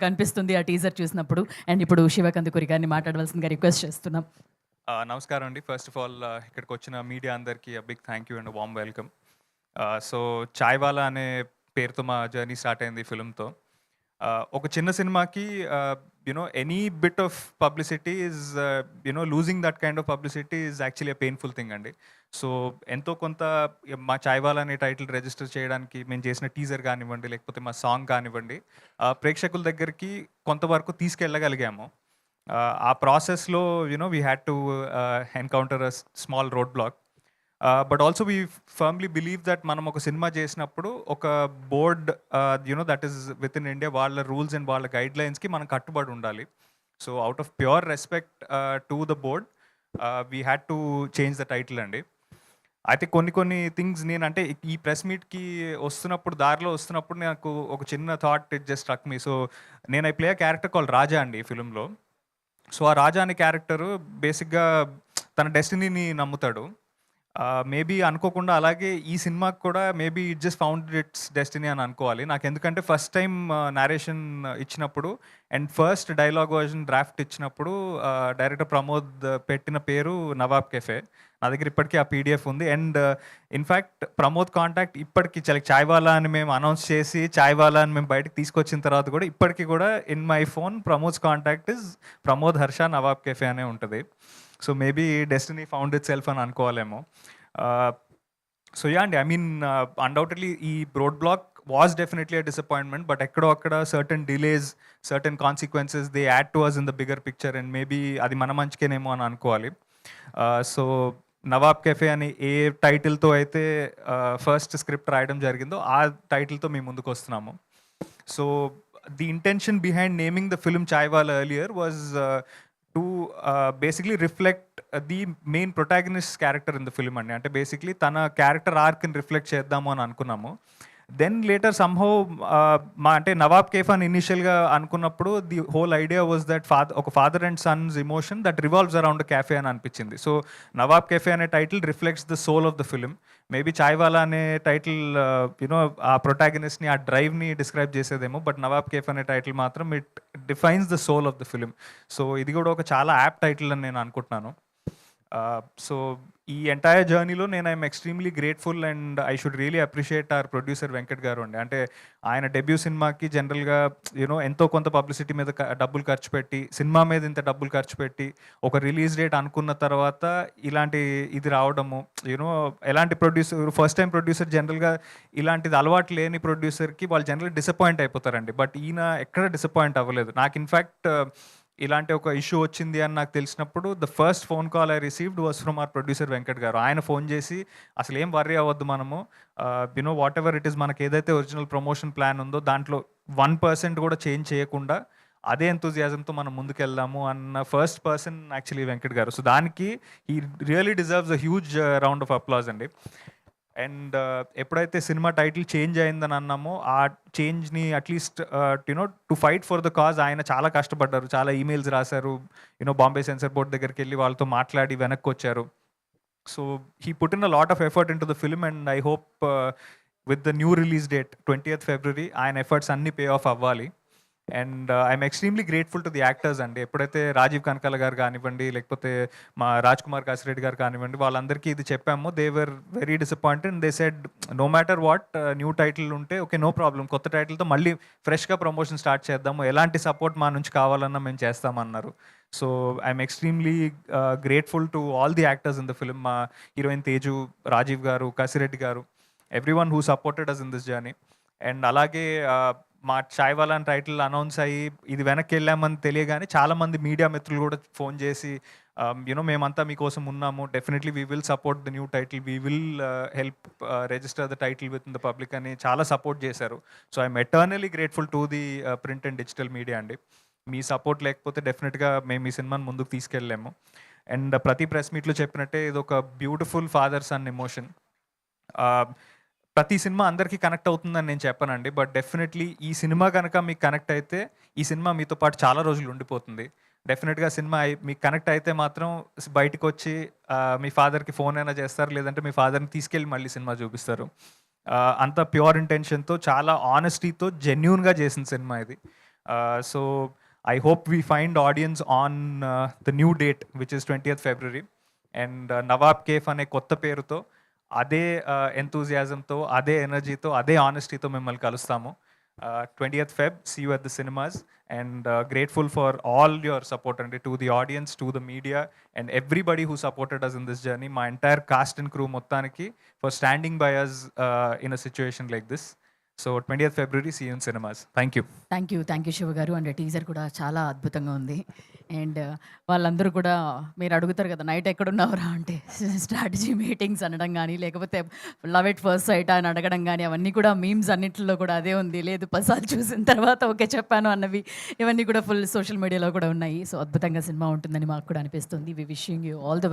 కనిపిస్తుంది ఆ టీజర్ చూసినప్పుడు. అండ్ ఇప్పుడు శివకందుకూరి గారిని మాట్లాడవలసిందిగా రిక్వెస్ట్ చేస్తున్నాం. నమస్కారం అండి. ఫస్ట్ ఆఫ్ ఆల్ ఇక్కడికొచ్చిన మీడియా అందరికీ big thank you and warm welcome. So 'Chaiwala' అనే పేరుతో మా జర్నీ స్టార్ట్ అయింది ఈ ఫిల్మ్‌తో. ఒక చిన్న సినిమాకి any bit of publicity is losing that kind of publicity is actually a painful thing అండి. సో ఎంతో కొంత మా 'చాయ్‌వాలా' అనే టైటిల్ రిజిస్టర్ చేయడానికి మేము చేసిన టీజర్ కానివ్వండి, లేకపోతే మా సాంగ్ కానివ్వండి, ప్రేక్షకుల దగ్గరికి కొంతవరకు తీసుకెళ్ళగలిగాము. ఆ ప్రాసెస్‌లో we had to encounter a small road block. But also we firmly believe that మనం ఒక సినిమా చేసినప్పుడు ఒక board that is within India వాళ్ళ రూల్స్ అండ్ వాళ్ళ గైడ్‌లైన్స్‌కి మనం కట్టుబడి ఉండాలి. So out of pure respect to the board we had to change the title అండి. అయితే కొన్ని కొన్ని థింగ్స్ నేనంటే ఈ ప్రెస్ మీట్‌కి వస్తున్నప్పుడు దారిలో వస్తున్నప్పుడు నాకు ఒక చిన్న thought it just struck me. So నేను I play a character called Raja అండి ఈ ఫిల్మ్‌లో. సో ఆ రాజా అనే క్యారెక్టరు బేసిక్‌గా తన డెస్టినీని నమ్ముతాడు. మేబీ అనుకోకుండా అలాగే ఈ సినిమాకి కూడా maybe it just found it's destiny అని అనుకోవాలి. నాకెందుకంటే ఫస్ట్ టైమ్ నరేషన్ ఇచ్చినప్పుడు and first dialogue version draft ఇచ్చినప్పుడు డైరెక్టర్ ప్రమోద్ పెట్టిన పేరు 'నవాబ్ కెఫే'. నా దగ్గర ఇప్పటికీ ఆ పీడిఎఫ్ ఉంది. అండ్ ఇన్‌ఫాక్ట్ ప్రమోద్ కాంటాక్ట్ ఇప్పటికి 'చాయ్‌వాలా' అని మేము అనౌన్స్ చేసి 'చాయ్‌వాలా' అని మేము బయటకి తీసుకొచ్చిన తర్వాత కూడా ఇప్పటికి కూడా in my phone Pramod's contact is Pramod Harsha Nawab cafe అనే ఉంటది. So maybe destiny found itself అని అనుకోవాలేమో. సో యా అండి. ఐ మీన్ అన్‌డౌటెడ్‌లీ ఈ road block was definitely a disappointment. But ఎక్కడో అక్కడ certain delays, certain consequences they add to us in the bigger picture and maybe అది మన మంచికేనేమో అని అనుకోవాలి. సో 'నవాబ్ కెఫే' అని ఏ టైటిల్‌తో అయితే ఫస్ట్ స్క్రిప్ట్ రాయడం జరిగిందో ఆ టైటిల్‌తో మేము ముందుకొస్తున్నాము. So the intention behind naming the film 'Chaiwala' earlier was to basically reflect the main protagonist character in the film అండి. అంటే బేసిక్‌లీ తన క్యారెక్టర్ ఆర్క్‌ని రిఫ్లెక్ట్ చేద్దాము అని అనుకున్నాము. దెన్ లేటర్ సమ్‌హౌ అంటే 'నవాబ్ కేఫ్' అని ఇనీషియల్‌గా అనుకున్నప్పుడు the whole idea was that ఒక father and sons emotion that revolves around cafe అని అనిపించింది. సో 'నవాబ్ కేఫే' అనే title reflects the soul of the film. Maybe 'Chaiwala' అనే టైటిల్ ఆ ప్రొటాగనిస్ట్‌ని, ఆ డ్రైవ్‌ని డిస్క్రైబ్ చేసేదేమో. బట్ 'నవాబ్ కేఫ్' అనే టైటిల్ మాత్రం it defines the soul of the film. So ఇది కూడా ఒక చాలా యాప్ట్ టైటిల్ అని నేను అనుకుంటున్నాను. సో ఈ ఎంటైర్ జర్నీలో నేను I'm extremely grateful and I should really appreciate hour producer Venkat గారు అండి. అంటే ఆయన డెబ్యూ సినిమాకి జనరల్‌గా ఎంతో కొంత పబ్లిసిటీ మీద డబ్బులు ఖర్చు పెట్టి, సినిమా మీద ఇంత డబ్బులు ఖర్చు పెట్టి, ఒక రిలీజ్ డేట్ అనుకున్న తర్వాత ఇలాంటి ఇది రావడము, ఎలాంటి ప్రొడ్యూసర్ ఫస్ట్ టైమ్ ప్రొడ్యూసర్ జనరల్‌గా ఇలాంటిది అలవాటు లేని ప్రొడ్యూసర్‌కి వాళ్ళు జనరల్‌గా డిసప్పాయింట్ అయిపోతారండి. బట్ ఈయన ఎక్కడ డిసప్పాయింట్ అవ్వలేదు. నాకు ఇన్‌ఫాక్ట్ ఇలాంటి ఒక ఇష్యూ వచ్చింది అని నాకు తెలిసినప్పుడు the first phone call I received was from our producer Venkat గారు. ఆయన ఫోన్ చేసి అసలు ఏం వర్రీ అవ్వద్దు మనము. వాట్ ఎవర్ ఇట్ ఈస్ మనకి ఏదైతే ఒరిజినల్ ప్రమోషన్ ప్లాన్ ఉందో దాంట్లో 1% కూడా చేంజ్ చేయకుండా అదే ఎంతూజియాజంతో మనం ముందుకెళ్దాము అన్న ఫస్ట్ పర్సన్ యాక్చువల్లీ వెంకట్ గారు. సో దానికి he really deserves a huge round of applause అండి. అండ్ ఎప్పుడైతే సినిమా టైటిల్ చేంజ్ అయిందని అన్నామో, ఆ చేంజ్‌ని at least to fight for the cause ఆయన చాలా కష్టపడ్డారు. చాలా ఈమెయిల్స్ రాసారు. బాంబే సెన్సార్ బోర్డ్ దగ్గరికెళ్ళి వాళ్ళతో మాట్లాడి వెనక్కొచ్చారు. So he put in a lot of effort into the film and I hope with the new release date 20th February ఆయన ఎఫర్ట్స్ అన్నీ పే ఆఫ్ అవ్వాలి. And I'm extremely grateful to the actors అండి. ఎప్పుడైతే రాజీవ్ కనకాల గారు కానివ్వండి, లేకపోతే మా రాజ్ కుమార్ కాసిరెడ్డి గారు కానివ్వండి, వాళ్ళందరికీ ఇది చెప్పాము. They were very disappointed and they said no matter what new title ఉంటే ఓకే, నో ప్రాబ్లమ్. కొత్త టైటిల్‌తో మళ్ళీ ఫ్రెష్‌గా ప్రమోషన్ స్టార్ట్ చేద్దాము. ఎలాంటి సపోర్ట్ మా నుంచి కావాలన్నా మేము చేస్తామన్నారు. So I'm extremely grateful to all the actors in the film. మా heroine Teju, Rajeev garu, Kasireddy garu, everyone who supported us in this journey. And అలాగే మా 'చాయ్‌వాలా' అని టైటిల్ అనౌన్స్ అయ్యి ఇది వెనక్కెళ్ళామని తెలియగానే చాలామంది మీడియా మిత్రులు కూడా ఫోన్ చేసి మేమంతా మీకోసం ఉన్నాము. Definitely we will support the new title. We will help register the title within the public అని చాలా సపోర్ట్ చేశారు. So I'm eternally grateful to the print and digital media అండి. మీ సపోర్ట్ లేకపోతే డెఫినెట్‌గా మేము ఈ సినిమాని ముందుకు తీసుకెళ్ళలేము. అండ్ ప్రతి ప్రెస్ మీట్‌లో చెప్పినట్టే ఇదొక బ్యూటిఫుల్ ఫాదర్ సన్ ఎమోషన్. ప్రతి సినిమా అందరికీ కనెక్ట్ అవుతుందని నేను చెప్పనండి. బట్ డెఫినెట్‌లీ ఈ సినిమా గనక మీకు కనెక్ట్ అయితే, ఈ సినిమా మీతో పాటు చాలా రోజులు ఉండిపోతుంది. డెఫినెట్‌గా సినిమా మీకు కనెక్ట్ అయితే మాత్రం బయటికొచ్చి మీ ఫాదర్‌కి ఫోన్ అయినా చేస్తారు. లేదంటే మీ ఫాదర్‌ని తీసుకెళ్ళి మళ్ళీ సినిమా చూపిస్తారు. అంత ప్యూర్ ఇంటెన్షన్‌తో, చాలా ఆనెస్టీతో, జెన్యూన్‌గా చేసిన సినిమా ఇది. So I hope we find audience on the new date, which is 20th February. And Nawab Cafe అనే కొత్త పేరుతో అదే ఎంతూజియాజంతో అదే ఎనర్జీతో అదే ఆనెస్టీతో మిమ్మల్ని కలుస్తాము. 20th Feb, see you at the cinemas, and grateful for all your support and to the audience, to the media, and everybody who supported us in this journey. My entire cast and crew మొత్తానికి for standing by us in a situation like this. So 20th February, see you in cinemas. Thank you. Thank you Shiva గారు. And teaser కూడా చాలా అద్భుతంగా ఉంది. And వాళ్ళందరూ కూడా మీరు అడుగుతారు కదా నైట్ ఎక్కడున్నావురా అంటే స్ట్రాటజీ మీటింగ్స్ అనడం కానీ లేకపోతే లవ్ ఎట్ ఫస్ట్ సైట్ అని అడగడం కానీ అవన్నీ కూడా మీమ్స్ అన్నింటిలో కూడా అదే ఉంది. లేదు పసాలు చూసిన తర్వాత ఓకే చెప్పాను అన్నవి ఇవన్నీ కూడా ఫుల్ సోషల్ మీడియాలో కూడా ఉన్నాయి. సో అద్భుతంగా సినిమా ఉంటుందని మాకు కూడా అనిపిస్తుంది. వి విషింగ్ యూ ఆల్ ద